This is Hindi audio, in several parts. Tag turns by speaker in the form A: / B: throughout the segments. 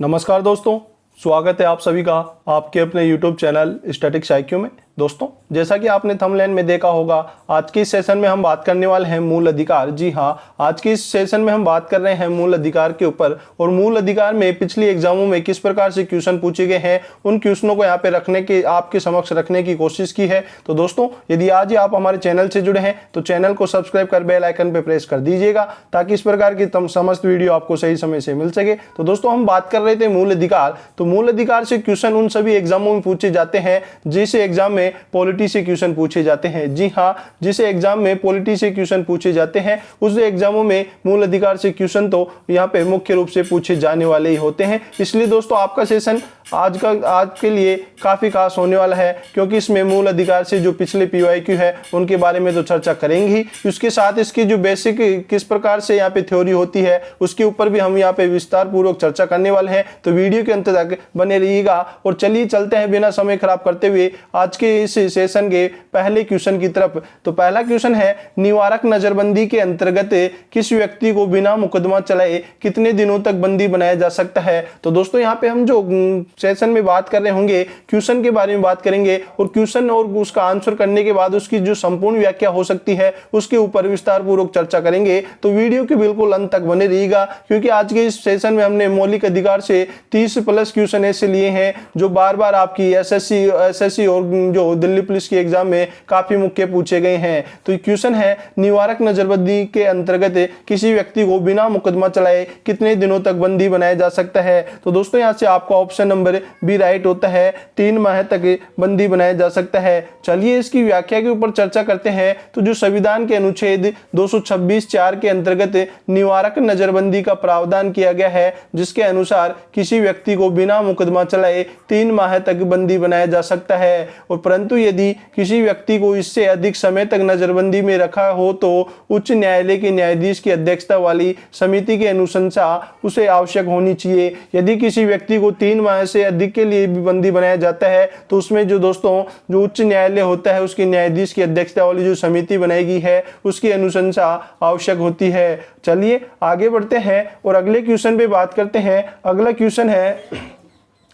A: नमस्कार दोस्तों, स्वागत है आप सभी का आपके अपने YouTube चैनल स्टैटिक्स IQ में। दोस्तों, जैसा कि आपने थंबनेल में देखा होगा, आज के इस सेशन में हम बात करने वाले हैं मूल अधिकार। जी हाँ, आज के इस सेशन में हम बात कर रहे हैं मूल अधिकार के ऊपर। और मूल अधिकार में पिछली एग्जामों में किस प्रकार से क्वेश्चन पूछे गए हैं, उन क्वेश्चनों को यहाँ पे रखने के आपके समक्ष रखने की कोशिश की है। तो दोस्तों, यदि आज ही आप हमारे चैनल से जुड़े हैं तो चैनल को सब्सक्राइब कर बेल आइकन पे प्रेस कर दीजिएगा, ताकि इस प्रकार की समस्त वीडियो आपको सही समय से मिल सके। तो दोस्तों, हम बात कर रहे थे मूल अधिकार। तो मूल अधिकार से क्वेश्चन उन सभी एग्जामों में पूछे जाते हैं जिस एग्जाम में पॉलिटी से क्वेश्चन पूछे जाते हैं। जी हाँ, जिस एग्जाम में पॉलिटी से क्वेश्चन पूछे जाते हैं उस एग्जामों में मूल अधिकार से क्वेश्चन तो यहाँ पे मुख्य रूप से पूछे जाने वाले ही होते हैं। इसलिए दोस्तों, आपका सेशन आज के लिए काफी खास होने वाला है, क्योंकि इसमें मूल अधिकार से जो पिछले PYQ है उनके बारे में तो चर्चा करेंगे ही, उसके साथ इसकी जो बेसिक किस प्रकार से यहाँ पे थ्योरी होती है उसके ऊपर भी हम यहाँ पे विस्तार पूर्वक चर्चा करने वाले हैं। तो वीडियो के अंत तक बने रहिएगा। और चलिए चलते हैं बिना समय खराब करते हुए आज के इस सेशन के पहले क्वेश्चन की तरफ। तो पहला क्वेश्चन है, निवारक नजरबंदी के अंतर्गत किस व्यक्ति को बिना मुकदमा चलाए कितने दिनों तक बंदी बनाया जा सकता है। तो दोस्तों, यहाँ पे हम जो सेशन में बात कर रहे होंगे क्वेश्चन के बारे में बात करेंगे, और क्वेश्चन और उसका आंसर करने के बाद उसकी जो संपूर्ण व्याख्या हो सकती है उसके ऊपर विस्तार पूर्वक चर्चा करेंगे। तो वीडियो के बिल्कुल अंत तक बने रहिएगा, क्योंकि आज के इस सेशन में हमने मौलिक अधिकार से 30+ क्वेश्चन ऐसे लिए हैं जो बार बार आपकी SSC और जो दिल्ली पुलिस की एग्जाम में काफी मुख्य पूछे गए हैं। तो क्वेश्चन है, निवारक नजरबंदी के अंतर्गत किसी व्यक्ति को बिना मुकदमा चलाए कितने दिनों तक बंदी बनाया जा सकता है। तो दोस्तों, यहाँ से आपका ऑप्शन नंबर बी राइट होता है, 3 माह तक बंदी बनाया जा सकता है। चलिए इसकी व्याख्या के ऊपर चर्चा करते हैं। तो जो संविधान के अनुच्छेद 226(4) के अंतर्गत निवारक नजरबंदी का प्रावधान किया गया है, जिसके अनुसार किसी व्यक्ति को बिना मुकदमा चलाए 3 माह तक बंदी बनाया जा सकता है। और परंतु यदि किसी व्यक्ति को इससे अधिक समय तक नजरबंदी में रखा हो तो उच्च न्यायालय के न्यायाधीश की अध्यक्षता वाली समिति की अनुशंसा उसे आवश्यक होनी चाहिए। यदि किसी व्यक्ति को 3 माह से अधिक के लिए भी बंदी बनाया जाता है तो उसमें जो दोस्तों जो उच्च न्यायालय होता है उसके न्यायाधीश की अध्यक्षता वाली जो समिति बनाई गई है उसकी अनुशंसा आवश्यक होती है। चलिए आगे बढ़ते हैं और अगले क्वेश्चन पे बात करते हैं। अगला क्वेश्चन है,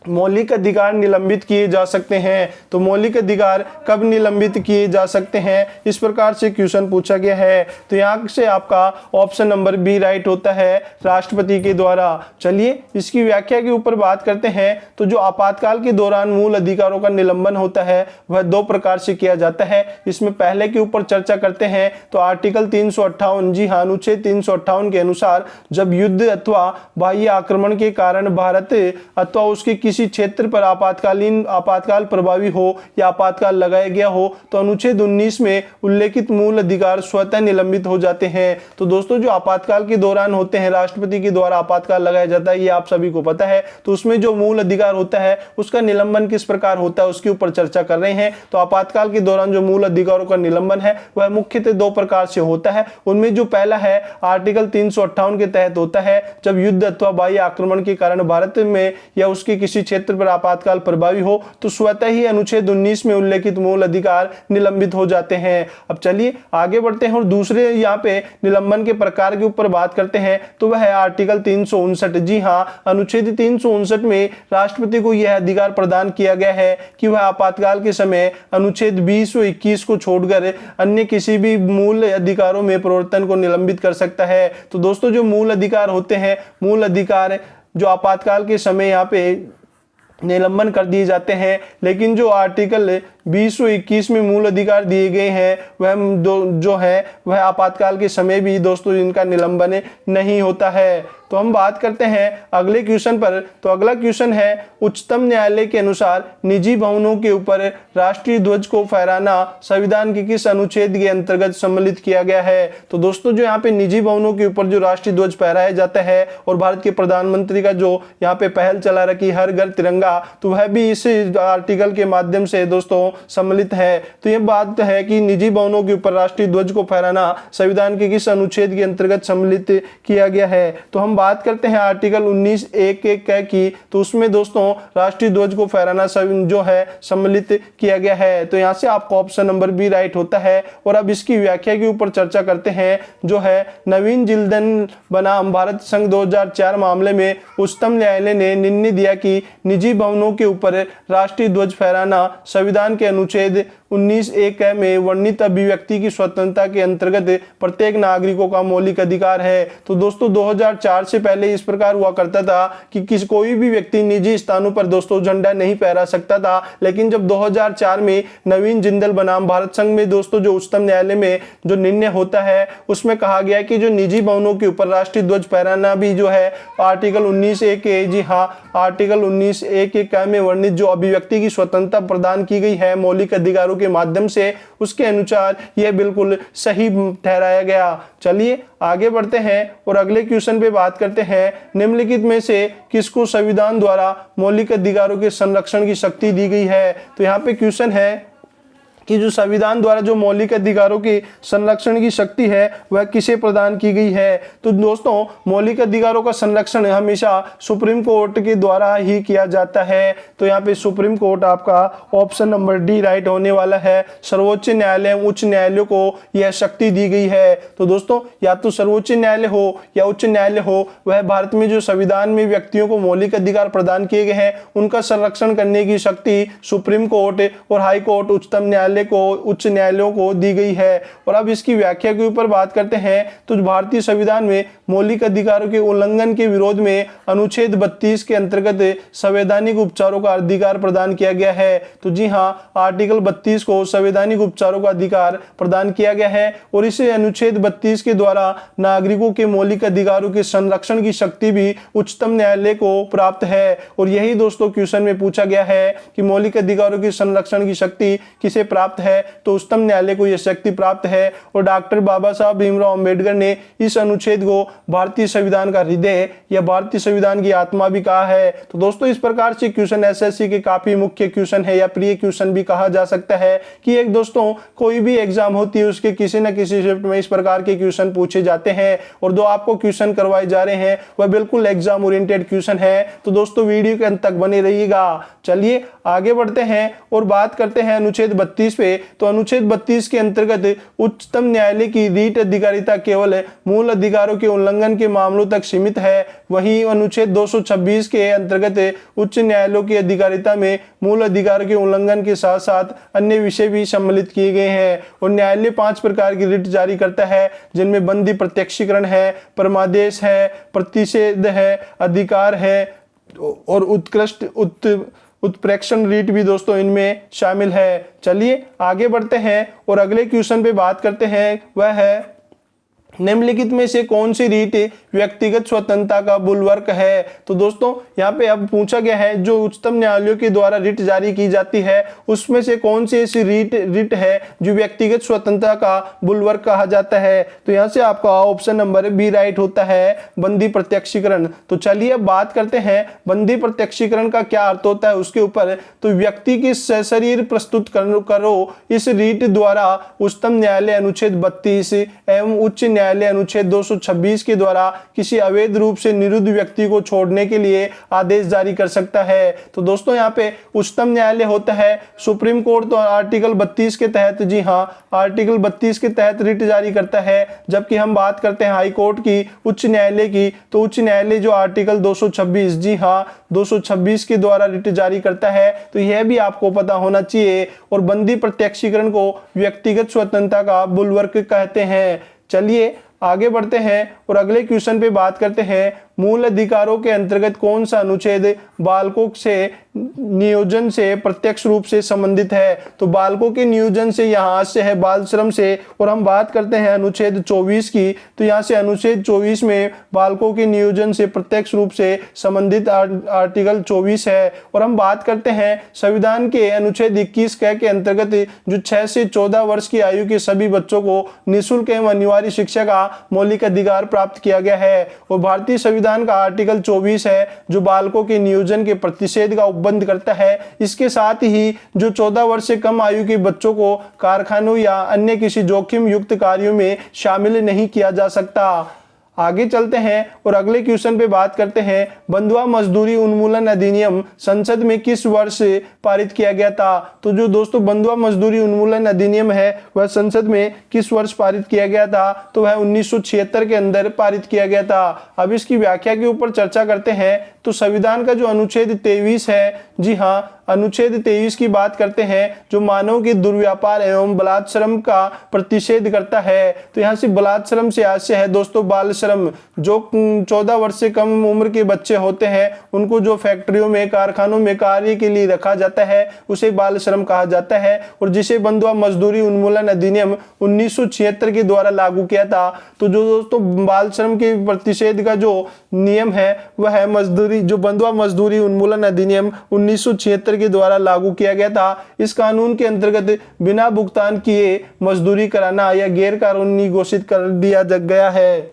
A: मौलिक अधिकार निलंबित किए जा सकते हैं। तो मौलिक अधिकार कब निलंबित किए जा सकते हैं, इस प्रकार से क्वेश्चन पूछा गया है। तो यहाँ से आपका ऑप्शन नंबर बी राइट होता है, राष्ट्रपति के द्वारा। चलिए इसकी व्याख्या के ऊपर बात करते हैं। तो जो आपातकाल के दौरान मूल अधिकारों का निलंबन होता है वह 2 प्रकार से किया जाता है। इसमें पहले के ऊपर चर्चा करते हैं। तो आर्टिकल 358, जी हाँ, अनुच्छेद 358 के अनुसार जब युद्ध अथवा बाह्य आक्रमण के कारण भारत अथवा उसके किसी क्षेत्र पर आपातकाल प्रभावी हो या आपातकाल लगाया गया हो तो अनुच्छेद 19 में उल्लेखित मूल अधिकार स्वतः निलंबित हो जाते हैं। तो दोस्तों, जो आपातकाल के दौरान होते हैं, राष्ट्रपति के द्वारा आपातकाल लगाया जाता है, ये आप सभी को पता है। तो उसमें जो मूल अधिकार होता है उसका निलंबन किस प्रकार होता है उसके ऊपर चर्चा कर रहे हैं। तो आपातकाल के दौरान जो मूल अधिकारों का निलंबन है वह मुख्यतः 2 प्रकार से होता है। उनमें जो पहला है आर्टिकल 358 के तहत होता है, जब युद्ध अथवा बाह्य आक्रमण के कारण भारत में या उसके किसी क्षेत्र पर आपातकाल प्रभावी हो तो स्वतः ही अनुच्छेद 19 में उल्लेखित मूल अधिकार निलंबित हो जाते हैं। अब चलिए आगे बढ़ते हैं और दूसरे यहाँ पे निलंबन के प्रकार के ऊपर बात करते हैं। तो वह है आर्टिकल 359। जी हाँ, अनुच्छेद 359 में राष्ट्रपति को यह अधिकार प्रदान किया गया है कि वह आपातकाल के समय अनुच्छेद 20 और 21 को छोड़कर अन्य किसी भी मूल अधिकारों में परिवर्तन को निलंबित कर सकता है। तो दोस्तों, जो मूल अधिकार होते हैं, मूल अधिकार जो आपातकाल के समय यहाँ पे निलंबन कर दिए जाते हैं, लेकिन जो आर्टिकल 20 और 21 में मूल अधिकार दिए गए हैं वह जो है वह आपातकाल के समय भी दोस्तों इनका निलंबन नहीं होता है। तो हम बात करते हैं अगले क्वेश्चन पर। तो अगला क्वेश्चन है, उच्चतम न्यायालय के अनुसार निजी भवनों के ऊपर राष्ट्रीय ध्वज को फहराना संविधान के किस अनुच्छेद के अंतर्गत सम्मिलित किया गया है। तो दोस्तों, जो यहाँ पे निजी भवनों के ऊपर जो राष्ट्रीय ध्वज फहराया जाता है और भारत के प्रधानमंत्री का जो यहाँ पे पहल चला रखी हर घर तिरंगा, तो वह भी इस आर्टिकल के माध्यम से दोस्तों सम्मिलित है। तो यह बात है कि निजी भवनों के ऊपर राष्ट्रीय ध्वज को फहराना संविधान के किस अनुच्छेद के अंतर्गत सम्मिलित किया गया है। तो हम बात करते हैं आर्टिकल 19(1)(1) की, तो उसमें दोस्तों राष्ट्रीय ध्वज को फहराना जो है सम्मिलित किया गया है। तो यहाँ से आपका ऑप्शन नंबर बी राइट होता है। और अब इसकी व्याख्या के ऊपर चर्चा करते हैं, जो है नवीन जिंदल बनाम भारत संघ 2004 मामले में उच्चतम न्यायालय ने निर्णय दिया कि निजी भवनों के ऊपर राष्ट्रीय ध्वज फहराना संविधान के अनुच्छेद 19(1) में वर्णित अभिव्यक्ति की स्वतंत्रता के अंतर्गत प्रत्येक नागरिकों का मौलिक अधिकार है। तो दोस्तों 2004 से पहले इस प्रकार हुआ करता था कि कोई भी व्यक्ति निजी स्थानों पर दोस्तों झंडा नहीं फहरा सकता था, लेकिन जब 2004 में नवीन जिंदल बनाम भारत संघ में दोस्तों जो उच्चतम न्यायालय में जो निर्णय होता है उसमें कहा गया कि जो निजी भवनों के ऊपर राष्ट्रीय ध्वज फहराना भी जो है आर्टिकल 19(1) जी हाँ, आर्टिकल 19(1) में वर्णित जो अभिव्यक्ति की स्वतंत्रता प्रदान की गई है मौलिक अधिकारों के माध्यम से, उसके अनुसार यह बिल्कुल सही ठहराया गया। चलिए आगे बढ़ते हैं और अगले क्वेश्चन पे बात करते हैं, निम्नलिखित में से किसको संविधान द्वारा मौलिक अधिकारों के संरक्षण की शक्ति दी गई है। तो यहाँ पे क्वेश्चन है कि जो संविधान द्वारा जो मौलिक अधिकारों के संरक्षण की शक्ति है वह किसे प्रदान की गई है। तो दोस्तों मौलिक अधिकारों का संरक्षण हमेशा सुप्रीम कोर्ट के द्वारा ही किया जाता है। तो यहाँ पे सुप्रीम कोर्ट आपका ऑप्शन नंबर डी राइट होने वाला है। सर्वोच्च न्यायालय उच्च न्यायालयों को यह शक्ति दी गई है। तो दोस्तों या तो सर्वोच्च न्यायालय हो या उच्च न्यायालय हो, वह भारत में जो संविधान में व्यक्तियों को मौलिक अधिकार प्रदान किए गए हैं उनका संरक्षण करने की शक्ति सुप्रीम कोर्ट और हाई कोर्ट उच्चतम न्यायालय को उच्च न्यायालयों को दी गई है। और अब इसकी व्याख्या के ऊपर बात करते हैं, तो भारतीय संविधान में मौलिक अधिकारों के उल्लंघन के विरोध में अनुच्छेद 32 के अंतर्गत संवैधानिक उपचारों का अधिकार प्रदान किया गया है। तो जी हाँ, आर्टिकल 32 को संवैधानिक उपचारों का अधिकार प्रदान किया गया है और इसे अनुच्छेद 32 के द्वारा नागरिकों के मौलिक अधिकारों के संरक्षण की शक्ति भी उच्चतम न्यायालय को प्राप्त है। और यही दोस्तों क्वेश्चन में पूछा गया है कि मौलिक अधिकारों के संरक्षण की शक्ति किसे प्राप्त है, तो उच्चतम न्यायालय को यह शक्ति प्राप्त है। और डॉक्टर बाबा साहब भीमराव अंबेडकर ने इस अनुच्छेद को भारतीय संविधान का हृदय या भारतीय संविधान की आत्मा भी कहा है। तो दोस्तों इस प्रकार से क्वेश्चन एसएससी के काफी मुख्य क्वेश्चन है या प्रिय क्वेश्चन भी कहा जा सकता है कि एक दोस्तों कोई भी एग्जाम होती है उसके किसी न किसी शिफ्ट में इस प्रकार के क्वेश्चन पूछे जाते हैं और जो आपको क्वेश्चन करवाए जा रहे हैं वह बिल्कुल एग्जाम ओरिएंटेड क्वेश्चन है। तो दोस्तों वीडियो के अंत तक बने रहिएगा। चलिए आगे बढ़ते हैं और बात करते हैं अनुच्छेद 32 पे। तो अनुच्छेद 32 के अंतर्गत उच्चतम न्यायालय की रीट अधिकारिता केवल मूल अधिकारों के उल्लंघन के मामलों तक सीमित है। वहीं अनुच्छेद 226 के अंतर्गत उच्च न्यायालयों की अधिकारिता में मूल अधिकार के उल्लंघन के साथ साथ अन्य विषय भी सम्मिलित किए गए हैं। और न्यायालय 5 प्रकार की रिट जारी करता है, जिनमें बंदी प्रत्यक्षीकरण है, परमादेश है, प्रतिषेध है, अधिकार है और उत्कृष्ट उत्प्रेक्षण रीट भी दोस्तों इनमें शामिल है। चलिए आगे बढ़ते हैं और अगले क्वेश्चन पे बात करते हैं, वह है निम्नलिखित में से कौन सी रीट व्यक्तिगत स्वतंत्रता का बुलवर्क है। तो दोस्तों यहाँ पे अब पूछा गया है जो उच्चतम न्यायालयों के द्वारा रिट जारी की जाती है उसमें से कौन सी ऐसी रिट है जो व्यक्तिगत स्वतंत्रता का बुलवर्क कहा जाता है। तो यहाँ से आपका ऑप्शन नंबर बी राइट होता है, बंदी प्रत्यक्षीकरण। तो चलिए अब बात करते हैं बंदी प्रत्यक्षीकरण का क्या अर्थ होता है उसके ऊपर। तो व्यक्ति की सशरीर प्रस्तुत करो इस रीट द्वारा उच्चतम न्यायालय अनुच्छेद 32 एवं उच्च न्यायालय अनुच्छेद 226 के द्वारा किसी अवैध रूप से निरुद्ध व्यक्ति को छोड़ने के लिए आदेश जारी कर सकता है। तो दोस्तों यहाँ पे उच्चतम न्यायालय होता है, सुप्रीम कोर्ट तो आर्टिकल 32 के तहत जी हाँ आर्टिकल 32 के तहत रिट जारी करता है। जबकि हम बात करते हैं हाई कोर्ट की, उच्च न्यायालय की, तो उच्च न्यायालय जो आर्टिकल 226 जी हाँ 226 के द्वारा रिट जारी करता है। तो यह भी आपको पता होना चाहिए। और बंदी प्रत्यक्षीकरण को व्यक्तिगत स्वतंत्रता का बुलवर्क कहते हैं। चलिए आगे बढ़ते हैं और अगले क्वेश्चन पे बात करते हैं, मूल अधिकारों के अंतर्गत कौन सा अनुच्छेद बालकों से नियोजन से प्रत्यक्ष रूप से संबंधित है। तो बालकों के नियोजन से यहाँ से है बाल श्रम से। और हम बात करते हैं अनुच्छेद 24 की, तो यहाँ से अनुच्छेद 24 में बालकों के नियोजन से प्रत्यक्ष रूप से संबंधित आर्टिकल 24 है। और हम बात करते हैं संविधान के अनुच्छेद 21 के अंतर्गत जो 6 से 14 वर्ष की आयु के सभी बच्चों को निःशुल्क एवं अनिवार्य शिक्षा का मौलिक अधिकार प्राप्त किया गया है। और भारतीय संविधान का आर्टिकल 24 है जो बालकों के नियोजन के प्रतिषेध का उपबंध करता है। इसके साथ ही जो 14 वर्ष से कम आयु के बच्चों को कारखानों या अन्य किसी जोखिम युक्त कार्यों में शामिल नहीं किया जा सकता। आगे चलते हैं और अगले क्वेश्चन पे बात करते हैं। बंधुआ मजदूरी उन्मूलन अधिनियम संसद में किस वर्ष पारित किया गया था? तो जो दोस्तों बंधुआ मजदूरी उन्मूलन अधिनियम है वह संसद में किस वर्ष पारित किया गया था? तो वह 1976 के अंदर पारित किया गया था। अब इसकी व्याख्या के ऊपर चर्चा करते हैं। तो संविधान का जो अनुच्छेद 23 है, जी हाँ, अनुच्छेद 23 की बात करते हैं, जो मानव के दुर्व्यापार एवं बलात् श्रम का प्रतिषेध करता है। तो यहाँ से बलात् श्रम से आशय है दोस्तों बाल श्रम। जो 14 वर्ष से कम उम्र के बच्चे होते हैं उनको जो फैक्ट्रियों में, कारखानों में कार्य के लिए रखा जाता है उसे बाल श्रम कहा जाता है, और जिसे बंधुआ मजदूरी उन्मूलन अधिनियम 1976 के द्वारा लागू किया था। तो जो दोस्तों बाल श्रम के प्रतिषेध का जो नियम है वह है मजदूरी, जो बंधुआ मजदूरी उन्मूलन अधिनियम 1976 के द्वारा लागू किया गया था। इस कानून के अंतर्गत बिना भुगतान किए मजदूरी कराना या गैर कानूनी घोषित कर दिया गया है।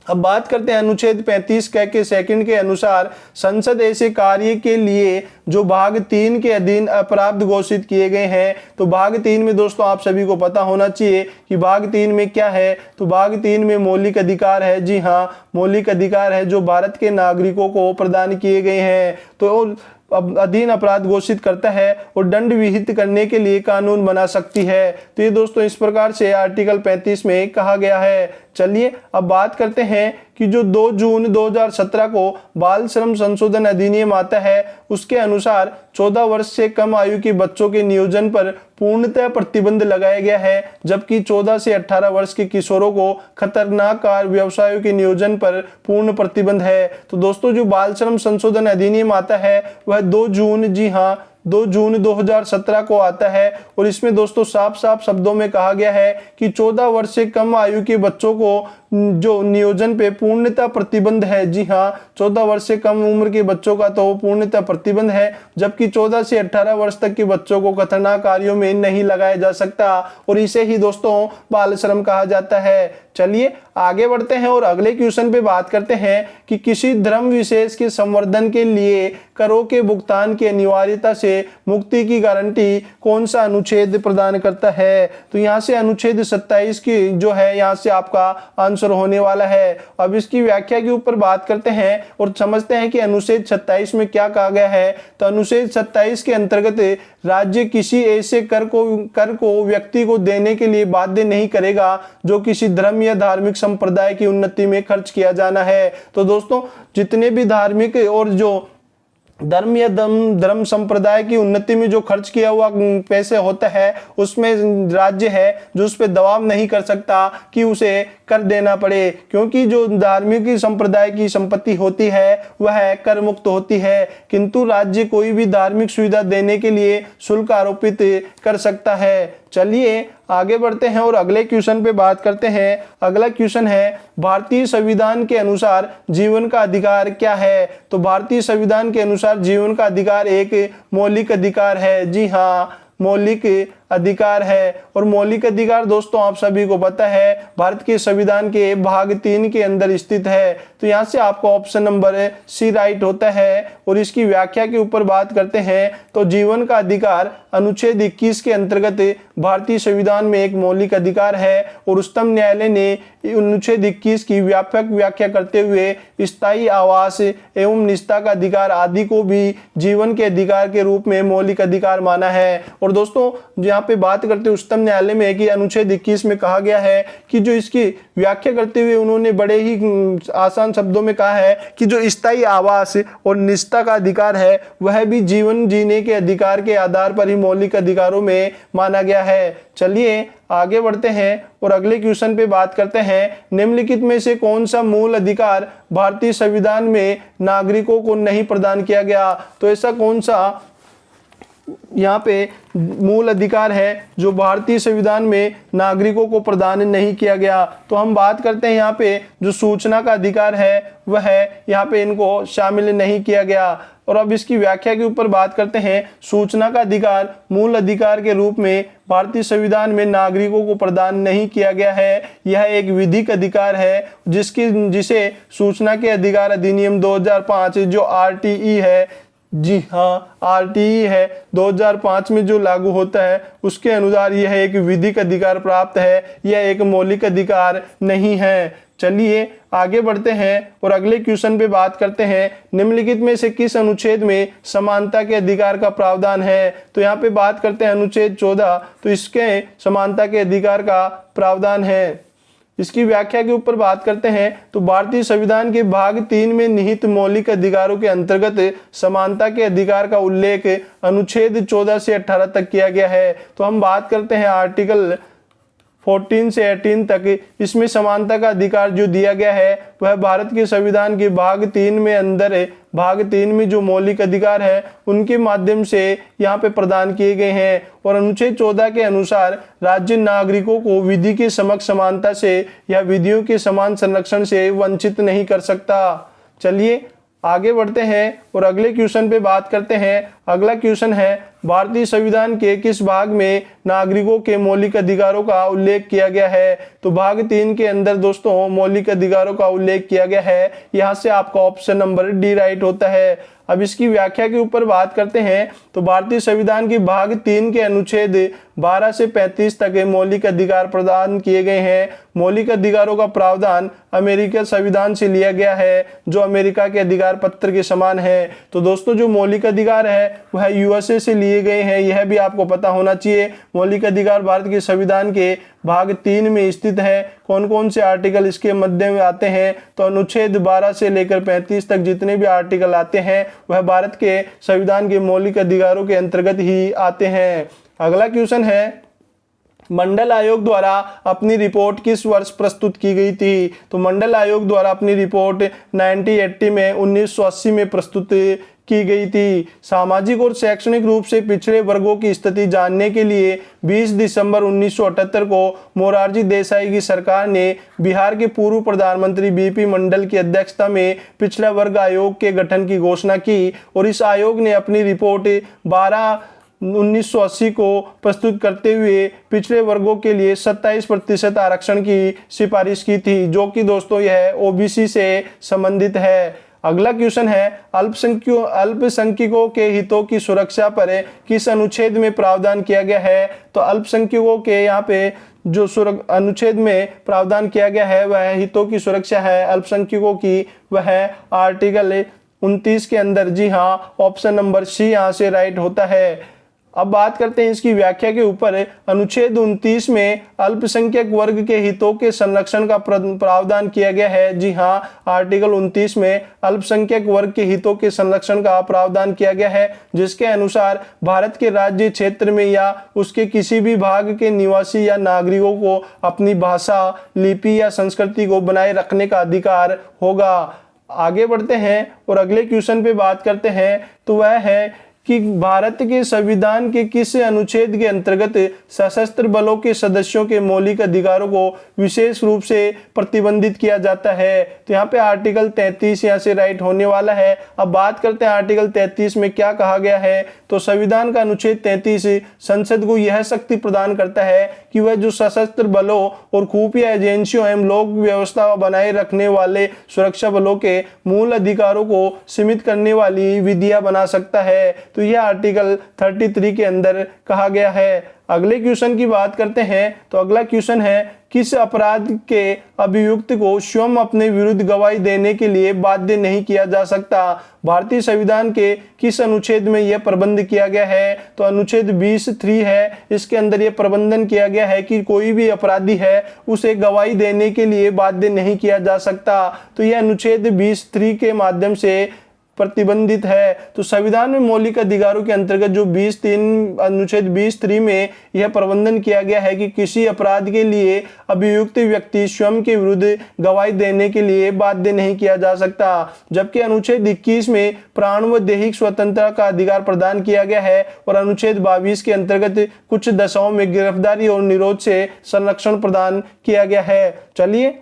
A: अब बात करते हैं अनुच्छेद 35 के सेकंड के अनुसार संसद ऐसे कार्य के लिए जो भाग 3 के अधीन अपराध घोषित किए गए हैं। तो भाग 3 में दोस्तों आप सभी को पता होना चाहिए कि भाग 3 में क्या है। तो भाग 3 में मौलिक अधिकार है। जी हाँ, मौलिक अधिकार है जो भारत के नागरिकों को प्रदान किए गए हैं। तो अब अधीन अपराध घोषित करता है और दंड विहित करने के लिए कानून बना सकती है। तो ये दोस्तों इस प्रकार से आर्टिकल 35 में कहा गया है। चलिए अब बात करते हैं कि जो 2 जून 2017 को बाल श्रम संशोधन अधिनियम आता है, उसके अनुसार 14 वर्ष से कम आयु के बच्चों के नियोजन पर पूर्णतः प्रतिबंध लगाया गया है, जबकि 14 से 18 वर्ष के किशोरों को खतरनाक कार्य व्यवसायों के नियोजन पर पूर्ण प्रतिबंध है। तो दोस्तों जो बाल श्रम संशोधन अधिनियम आता है वह 2 जून, जी हाँ, 2 जून 2017 को आता है, और इसमें दोस्तों साफ साफ शब्दों में कहा गया है कि 14 वर्ष से कम आयु के बच्चों को जो नियोजन पे पूर्णतः प्रतिबंध है। जी हाँ, 14 वर्ष से कम उम्र के बच्चों का तो पूर्णतः प्रतिबंध है, जबकि 14 से 18 वर्ष तक के बच्चों को खतरनाक कार्यों में नहीं लगाया जा सकता, और इसे ही दोस्तों बाल श्रम कहा जाता है। चलिए आगे बढ़ते हैं और अगले क्वेश्चन पे बात करते हैं कि किसी धर्म विशेष के संवर्धन के लिए करों के भुगतान की अनिवार्यता से मुक्ति की गारंटी कौन सा अनुच्छेद प्रदान करता है? तो यहाँ से अनुच्छेद 27 की जो है यहाँ से आपका आंसर होने वाला है। अब इसकी व्याख्या के ऊपर बात करते हैं और समझते हैं कि अनुच्छेद 27 में क्या कहा गया है। तो अनुच्छेद 27 के अंतर्गत राज्य किसी ऐसे कर को व्यक्ति को देने के लिए बाध्य नहीं करेगा जो किसी धर्म या धार्मिक संप्रदाय की उन्नति में खर्च किया जाना है। तो दोस्तों जितने भी धार्मिक और जो धर्म या धर्म संप्रदाय की उन्नति में जो खर्च किया हुआ पैसे होता है उसमें राज्य है जो उस पर दबाव नहीं कर सकता कि उसे कर देना पड़े, क्योंकि जो धार्मिक संप्रदाय की संपत्ति होती है वह कर मुक्त होती है, किंतु राज्य कोई भी धार्मिक सुविधा देने के लिए शुल्क आरोपित कर सकता है। चलिए आगे बढ़ते हैं और अगले क्वेश्चन पे बात करते हैं। अगला क्वेश्चन है भारतीय संविधान के अनुसार जीवन का अधिकार क्या है? तो भारतीय संविधान के अनुसार जीवन का अधिकार एक मौलिक अधिकार है। जी हाँ, मौलिक अधिकार है, और मौलिक अधिकार दोस्तों आप सभी को पता है भारत के संविधान के भाग 3 के अंदर स्थित है। तो यहाँ से आपको ऑप्शन नंबर सी राइट होता है। और इसकी व्याख्या के ऊपर बात करते हैं तो जीवन का अधिकार अनुच्छेद 21 के अंतर्गत भारतीय संविधान में एक मौलिक अधिकार है, और उच्चतम न्यायालय ने अनुच्छेद 21 की व्यापक व्याख्या करते हुए स्थायी आवास एवं निजता का अधिकार आदि को भी जीवन के अधिकार के रूप में मौलिक अधिकार माना है। और दोस्तों यहाँ पे बात करते उच्चतम न्यायालय में कि अनुच्छेद 21 में कहा गया है कि जो इसकी व्याख्या करते हुए उन्होंने बड़े ही आसान शब्दों में कहा है कि जो स्थायी आवास और निजता का अधिकार है वह भी जीवन जीने के अधिकार के आधार पर ही मौलिक अधिकारों में माना गया है। चलिए आगे बढ़ते हैं और अगले क्वेश्चन पे बात करते हैं। निम्नलिखित में से कौन सा मूल अधिकार भारतीय संविधान में नागरिकों को नहीं प्रदान किया गया? तो ऐसा कौन सा यहाँ पे मूल अधिकार है जो भारतीय संविधान में नागरिकों को प्रदान नहीं किया गया? तो हम बात करते हैं यहाँ पे जो सूचना का अधिकार है वह यहाँ पे इनको शामिल नहीं किया गया। और अब इसकी व्याख्या के ऊपर बात करते हैं। सूचना का अधिकार मूल अधिकार के रूप में भारतीय संविधान में नागरिकों को प्रदान नहीं किया गया है। यह एक विधिक अधिकार है जिसे सूचना के अधिकार अधिनियम 2005 जो RTE है, जी हाँ, आरटीई है 2005 में जो लागू होता है उसके अनुसार यह एक विधिक अधिकार प्राप्त है, यह एक मौलिक अधिकार नहीं है। चलिए आगे बढ़ते हैं और अगले क्वेश्चन पे बात करते हैं। निम्नलिखित में से किस अनुच्छेद में समानता के अधिकार का प्रावधान है? तो यहाँ पे बात करते हैं अनुच्छेद 14, तो इसके समानता के अधिकार का प्रावधान है। इसकी व्याख्या के ऊपर बात करते हैं तो भारतीय संविधान के भाग 3 में निहित मौलिक अधिकारों के अंतर्गत समानता के अधिकार का उल्लेख अनुच्छेद 14 से 18 तक किया गया है। तो हम बात करते हैं आर्टिकल 14 से 18 तक। इसमें समानता का अधिकार जो दिया गया है वह भारत के संविधान के भाग 3 में अंदर है। भाग 3 में जो मौलिक अधिकार है उनके माध्यम से यहाँ पे प्रदान किए गए हैं। और अनुच्छेद 14 के अनुसार राज्य नागरिकों को विधि के समक्ष समानता से या विधियों के समान संरक्षण से वंचित नहीं कर सकता। चलिए आगे बढ़ते हैं और अगले क्वेश्चन पे बात करते हैं। अगला क्वेश्चन है भारतीय संविधान के किस भाग में नागरिकों के मौलिक अधिकारों का उल्लेख किया गया है? तो भाग 3 के अंदर दोस्तों मौलिक अधिकारों का उल्लेख किया गया है। यहाँ से आपका ऑप्शन नंबर डी राइट होता है। अब इसकी व्याख्या के ऊपर बात करते हैं तो भारतीय संविधान के भाग 3 के अनुच्छेद 12 से 35 तक मौलिक अधिकार प्रदान किए गए हैं। मौलिक अधिकारों का प्रावधान अमेरिकी संविधान से लिया गया है जो अमेरिका के अधिकार पत्र के समान है। तो दोस्तों जो मौलिक अधिकार है वह यूएसए से लिए गए हैं, यह भी आपको पता होना चाहिए। मौलिक अधिकार भारत के संविधान के भाग 3 में स्थित है। कौन कौन से आर्टिकल इसके मध्य में आते हैं? तो अनुच्छेद 12 से लेकर 35 तक जितने भी आर्टिकल आते हैं वह भारत के संविधान के मौलिक अधिकारों के अंतर्गत ही आते हैं। अगला क्वेश्चन है मंडल आयोग द्वारा अपनी रिपोर्ट किस वर्ष प्रस्तुत की गई थी? तो मंडल आयोग द्वारा अपनी रिपोर्ट 1980 में 1980 में प्रस्तुत की गई थी। सामाजिक और शैक्षणिक रूप से पिछड़े वर्गों की स्थिति जानने के लिए 20 दिसंबर 1978 को मोरारजी देसाई की सरकार ने बिहार के पूर्व प्रधानमंत्री बीपी मंडल की अध्यक्षता में पिछड़ा वर्ग आयोग के गठन की घोषणा की और इस आयोग ने अपनी रिपोर्ट 1980 को प्रस्तुत करते हुए पिछड़े वर्गों के लिए 27% आरक्षण की सिफारिश की थी, जो कि दोस्तों यह ओबीसी से संबंधित है। अगला क्वेश्चन है अल्पसंख्यकों के हितों की सुरक्षा पर किस अनुच्छेद में प्रावधान किया गया है? तो अल्पसंख्यकों के यहाँ पे जो अनुच्छेद में प्रावधान किया गया है वह हितों की सुरक्षा है अल्पसंख्यकों की, वह आर्टिकल 29 के अंदर। जी हाँ, ऑप्शन नंबर सी यहाँ से राइट होता है। अब बात करते हैं इसकी व्याख्या के ऊपर। अनुच्छेद 29 में अल्पसंख्यक वर्ग के हितों के संरक्षण का प्रावधान किया गया है। जी हाँ, आर्टिकल 29 में अल्पसंख्यक वर्ग के हितों के संरक्षण का प्रावधान किया गया है, जिसके अनुसार भारत के राज्य क्षेत्र में या उसके किसी भी भाग के निवासी या नागरिकों को अपनी भाषा, लिपि या संस्कृति को बनाए रखने का अधिकार होगा। आगे बढ़ते हैं और अगले क्वेश्चन पे बात करते हैं तो वह है कि भारत के संविधान के किस अनुच्छेद के अंतर्गत सशस्त्र बलों के सदस्यों के मौलिक अधिकारों को विशेष रूप से प्रतिबंधित किया जाता है? तो यहाँ पे आर्टिकल 33 यहाँ से राइट होने वाला है। अब बात करते हैं आर्टिकल 33 में क्या कहा गया है। तो संविधान का अनुच्छेद 33 संसद को यह शक्ति प्रदान करता है कि वह जो सशस्त्र बलों और खुफिया एजेंसियों एवं लोक व्यवस्था बनाए रखने वाले सुरक्षा बलों के मूल अधिकारों को सीमित करने वाली विधियां बना सकता है। तो यह आर्टिकल 33 के अंदर कहा गया है। अगले क्वेश्चन की बात करते हैं तो अगला क्वेश्चन है किस अपराध के अभियुक्त को स्वयं अपने विरुद्ध गवाही देने के लिए बाध्य नहीं किया जा सकता? भारतीय संविधान के किस अनुच्छेद में यह प्रबंध किया गया है? तो अनुच्छेद 20(3) है। इसके अंदर यह प्रबंधन किया गया है कि कोई भी अपराधी है उसे गवाही देने के लिए बाध्य नहीं किया जा सकता। तो यह अनुच्छेद 20(3) के माध्यम से प्रतिबंधित है। तो संविधान में मौलिक अधिकारों के अंतर्गत जो 20(3) अनुच्छेद 20(3) में यह प्रबंधन किया गया है कि किसी अपराध के लिए अभियुक्त व्यक्ति स्वयं के विरुद्ध गवाही देने के लिए बाध्य नहीं किया जा सकता। जबकि अनुच्छेद 21 में प्राण व दैहिक स्वतंत्रता का अधिकार प्रदान किया गया है और अनुच्छेद 22 के अंतर्गत कुछ दशाओं में गिरफ्तारी और निरोध से संरक्षण प्रदान किया गया है। चलिए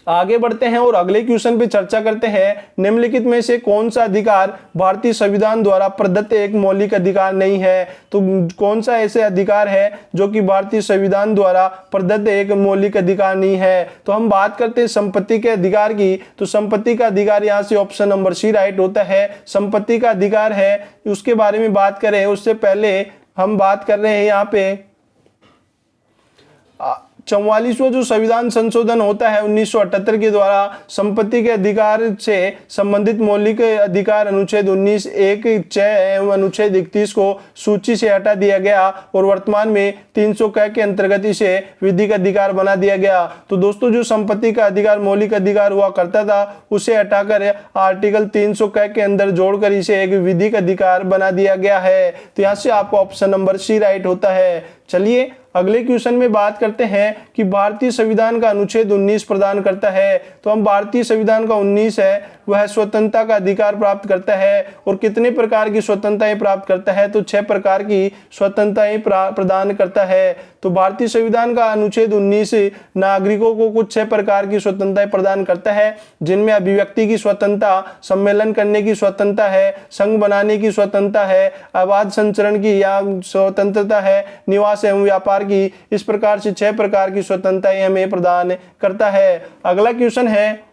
A: आगे बढ़ते हैं और अगले क्वेश्चन पे चर्चा करते हैं। निम्नलिखित में से कौन सा अधिकार भारतीय संविधान द्वारा प्रदत्त एक मौलिक अधिकार नहीं है? तो कौन सा ऐसे अधिकार है जो कि भारतीय संविधान द्वारा प्रदत्त एक मौलिक अधिकार नहीं है? तो हम बात करते हैं संपत्ति के अधिकार की। तो संपत्ति का अधिकार यहाँ से ऑप्शन नंबर सी राइट होता है। संपत्ति का अधिकार है, उसके बारे में बात करें उससे पहले हम बात कर रहे हैं यहाँ पे 44वां जो संविधान संशोधन होता है 1978 के द्वारा संपत्ति के अधिकार से संबंधित मौलिक अधिकार अनुच्छेद 19(1)(6) एवं अनुच्छेद 31 को सूची से हटा दिया गया और वर्तमान में 300 क के अंतर्गत इसे विधिक अधिकार बना दिया गया। तो दोस्तों जो संपत्ति का अधिकार मौलिक अधिकार हुआ करता था उसे हटाकर आर्टिकल 300 क के अंदर जोड़कर इसे एक विधिक अधिकार बना दिया गया है। तो यहाँ से आपको ऑप्शन नंबर सी राइट होता है। चलिए अगले क्वेश्चन में बात करते हैं कि भारतीय संविधान का अनुच्छेद 19 प्रदान करता है। तो हम भारतीय संविधान का 19 है वह स्वतंत्रता का अधिकार प्राप्त करता है और कितने प्रकार की स्वतंत्रताएं प्राप्त करता है? तो 6 प्रकार की स्वतंत्रताएं प्रदान करता है। तो भारतीय संविधान का अनुच्छेद 19 नागरिकों को कुछ 6 प्रकार की स्वतंत्रताएं प्रदान करता है, जिनमें अभिव्यक्ति की स्वतंत्रता, सम्मेलन करने की स्वतंत्रता है, संघ बनाने की स्वतंत्रता है, आवाज संचरण की या स्वतंत्रता है, निवास एवं व्यापार की। इस प्रकार से 6 प्रकार की स्वतंत्रताएं हमें प्रदान करता है। अगला क्वेश्चन है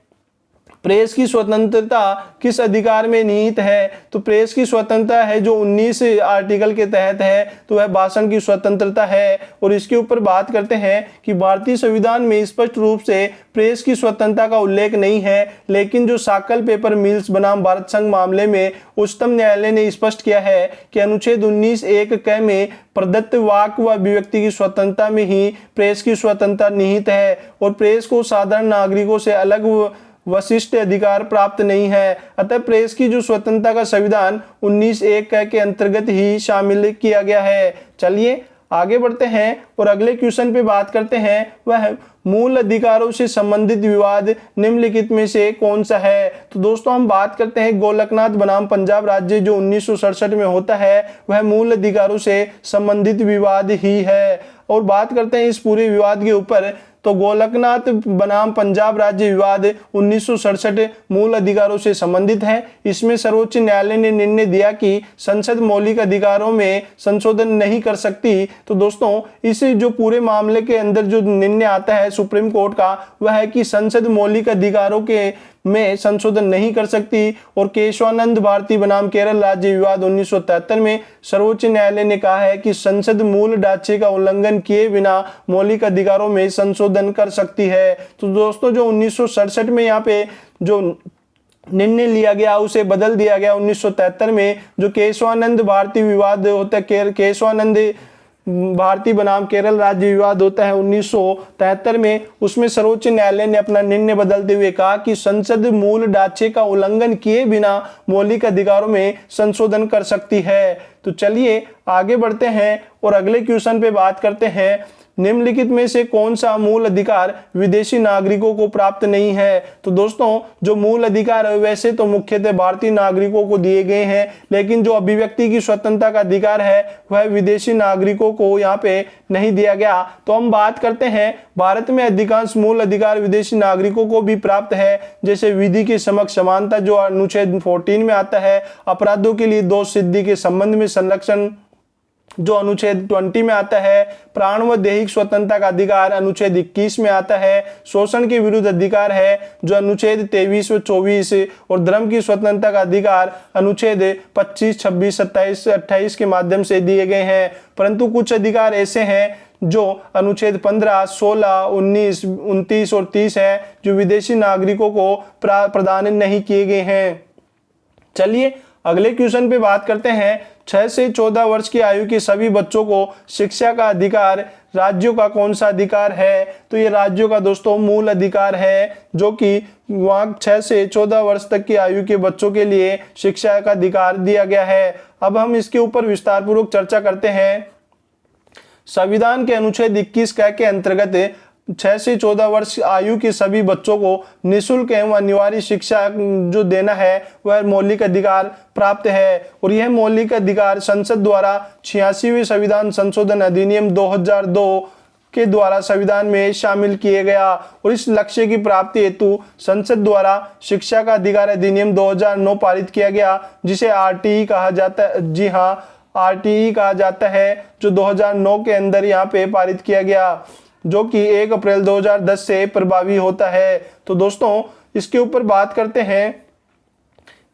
A: प्रेस की स्वतंत्रता किस अधिकार में निहित है? तो प्रेस की स्वतंत्रता है जो 19 आर्टिकल के तहत है, तो वह भाषण की स्वतंत्रता है। और इसके ऊपर बात करते हैं कि भारतीय संविधान में स्पष्ट रूप से प्रेस की स्वतंत्रता का उल्लेख नहीं है, लेकिन जो साकल पेपर मिल्स बनाम भारत संघ मामले में उच्चतम न्यायालय ने स्पष्ट किया है कि अनुच्छेद 19(1) क में प्रदत्त वाक व अभिव्यक्ति की स्वतंत्रता में ही प्रेस की स्वतंत्रता निहित है और प्रेस को साधारण नागरिकों से अलग वशिष्ठ अधिकार प्राप्त नहीं है। अतः प्रेस की जो स्वतंत्रता का संविधान 19(1) क के अंतर्गत ही शामिल किया गया है। चलिए आगे बढ़ते हैं और अगले क्वेश्चन पे बात करते हैं, वह मूल अधिकारों से संबंधित विवाद निम्नलिखित में से कौन सा है? तो दोस्तों हम बात करते हैं गोलकनाथ बनाम पंजाब राज्य जो 1967 में होता है, वह मूल अधिकारों से संबंधित विवाद ही है। और बात करते हैं इस पूरे विवाद के ऊपर, तो गोलकनाथ बनाम पंजाब राज्य विवाद 1967 मूल अधिकारों से संबंधित है। इसमें सर्वोच्च न्यायालय ने निर्णय दिया कि संसद मौलिक अधिकारों में संशोधन नहीं कर सकती। तो दोस्तों इस जो पूरे मामले के अंदर जो निर्णय आता है सुप्रीम कोर्ट का, वह है कि संसद मौलिक अधिकारों के में संशोधन नहीं कर सकती। और केशवानंद भारती बनाम केरल राज्य विवाद 1973 में सर्वोच्च न्यायालय ने कहा है कि संसद मूल ढांचे का उल्लंघन किए बिना मौलिक अधिकारों में संशोधन कर सकती है। तो दोस्तों जो 1967 में यहाँ पे जो निर्णय लिया गया उसे बदल दिया गया 1973 में। जो केशवानंद भारती विवाद होता है, केशवानंद भारती बनाम केरल राज्य विवाद होता है 1973 में, उसमें सर्वोच्च न्यायालय ने अपना निर्णय बदलते हुए कहा कि संसद मूल ढांचे का उल्लंघन किए बिना मौलिक अधिकारों में संशोधन कर सकती है। तो चलिए आगे बढ़ते हैं और अगले क्वेश्चन पे बात करते हैं, निम्नलिखित में से कौन सा मूल अधिकार विदेशी नागरिकों को प्राप्त नहीं है? तो दोस्तों जो मूल अधिकार है वैसे तो मुख्यतः भारतीय नागरिकों को दिए गए हैं, लेकिन जो अभिव्यक्ति की स्वतंत्रता का अधिकार है वह विदेशी नागरिकों को यहाँ पे नहीं दिया गया। तो हम बात करते हैं भारत में अधिकांश मूल अधिकार विदेशी नागरिकों को भी प्राप्त है, जैसे विधि के समक्ष समानता जो अनुच्छेद 14 में आता है, अपराधों के लिए दोष सिद्धि के संबंध में संरक्षण जो अनुच्छेद 20 में आता है, प्राण व दैहिक स्वतंत्रता का अधिकार अनुच्छेद 21 में आता है, शोषण के विरुद्ध अधिकार है जो अनुच्छेद 23 व 24, और धर्म की स्वतंत्रता का अधिकार अनुच्छेद 25, 26, 27, 28 के माध्यम से दिए गए हैं। परंतु कुछ अधिकार ऐसे हैं जो अनुच्छेद 15, 16, 19, 29 और 30 है जो विदेशी नागरिकों को प्रदान नहीं किए गए हैं। चलिए अगले क्वेश्चन पे बात करते हैं, 6 से 14 वर्ष की आयु के सभी बच्चों को शिक्षा का अधिकार राज्यों का कौन सा अधिकार है? तो ये राज्यों का दोस्तों मूल अधिकार है, जो कि वहाँ 6 से 14 वर्ष तक की आयु के बच्चों के लिए शिक्षा का अधिकार दिया गया है। अब हम इसके ऊपर विस्तार पूर्वक चर्चा करते हैं। संविधान के अनुच्छेद 21 के अंतर्गत 6 से 14 वर्ष आयु के सभी बच्चों को निःशुल्क एवं अनिवार्य शिक्षा जो देना है वह मौलिक अधिकार प्राप्त है। और यह मौलिक अधिकार संसद द्वारा 86वें संविधान संशोधन अधिनियम 2002 के द्वारा संविधान में शामिल किए गया। और इस लक्ष्य की प्राप्ति हेतु संसद द्वारा शिक्षा का अधिकार अधिनियम 2009 पारित किया गया, जिसे आरटीई कहा जाता है। जी हाँ, आरटीई कहा जाता है, जो 2009 के अंदर यहाँ पे पारित किया गया, जो कि 1 अप्रैल 2010 से प्रभावी होता है। तो दोस्तों इसके ऊपर बात करते हैं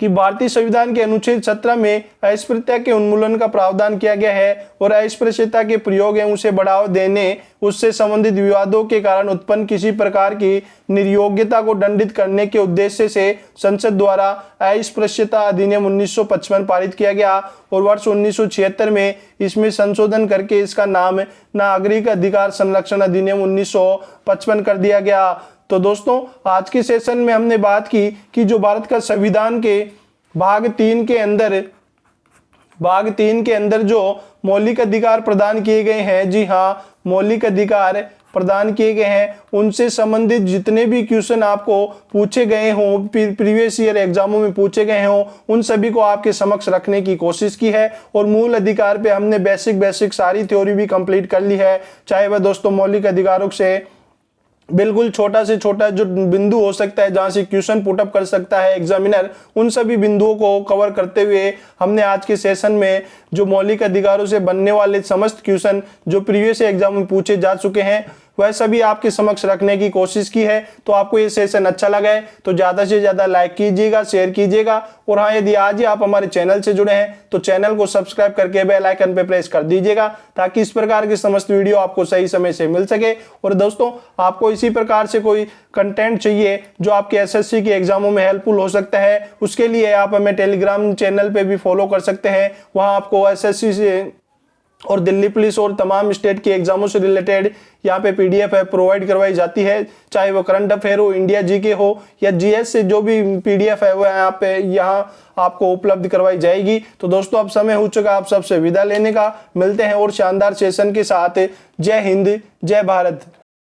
A: कि भारतीय संविधान के अनुच्छेद 17 में अस्पृश्यता के उन्मूलन का प्रावधान किया गया है और अस्पृश्यता के प्रयोग एवं उसे बढ़ावा देने, उससे संबंधित विवादों के कारण उत्पन्न किसी प्रकार की निर्योग्यता को दंडित करने के उद्देश्य से संसद द्वारा अस्पृश्यता अधिनियम 1955 पारित किया गया और वर्ष 1976 में इसमें संशोधन करके इसका नाम नागरिक अधिकार संरक्षण अधिनियम 1955 कर दिया गया। तो दोस्तों आज के सेशन में हमने बात की कि जो भारत का संविधान के भाग 3 के अंदर जो मौलिक अधिकार प्रदान किए गए हैं, जी हाँ, मौलिक अधिकार प्रदान किए गए हैं, उनसे संबंधित जितने भी क्वेश्चन आपको पूछे गए हों, प्रीवियस ईयर एग्जामों में पूछे गए हों, उन सभी को आपके समक्ष रखने की कोशिश की है। और मूल अधिकार पे हमने बेसिक सारी थ्योरी भी कंप्लीट कर ली है, चाहे वह दोस्तों मौलिक अधिकारों से बिल्कुल छोटा से छोटा जो बिंदु हो सकता है जहां से क्वेश्चन पुटअप कर सकता है एग्जामिनर, उन सभी बिंदुओं को कवर करते हुए हमने आज के सेशन में जो मौलिक अधिकारों से बनने वाले समस्त क्वेश्चन जो प्रीवियस एग्जाम में पूछे जा चुके हैं वह सभी आपके समक्ष रखने की कोशिश की है। तो आपको ये सेशन अच्छा लगा है तो ज़्यादा से ज़्यादा लाइक कीजिएगा, शेयर कीजिएगा। और हाँ, यदि आज ही आप हमारे चैनल से जुड़े हैं तो चैनल को सब्सक्राइब करके बेल आइकन पे प्रेस कर दीजिएगा, ताकि इस प्रकार की समस्त वीडियो आपको सही समय से मिल सके। और दोस्तों आपको इसी प्रकार से कोई कंटेंट चाहिए जो आपके एसएससी के एग्जामों में हेल्पफुल हो सकता है, उसके लिए आप हमें टेलीग्राम चैनल पे भी फॉलो कर सकते हैं। वहाँ आपको एसएससी से और दिल्ली पुलिस और तमाम स्टेट के एग्जामों से रिलेटेड यहाँ पे पीडीएफ है प्रोवाइड करवाई जाती है, चाहे वो करंट अफेयर हो, इंडिया जीके हो या जीएस से जो भी पीडीएफ है वो यहाँ आपको उपलब्ध करवाई जाएगी। तो दोस्तों अब समय हो चुका आप सबसे विदा लेने का। मिलते हैं और शानदार सेशन के साथ। जय हिंद, जय भारत।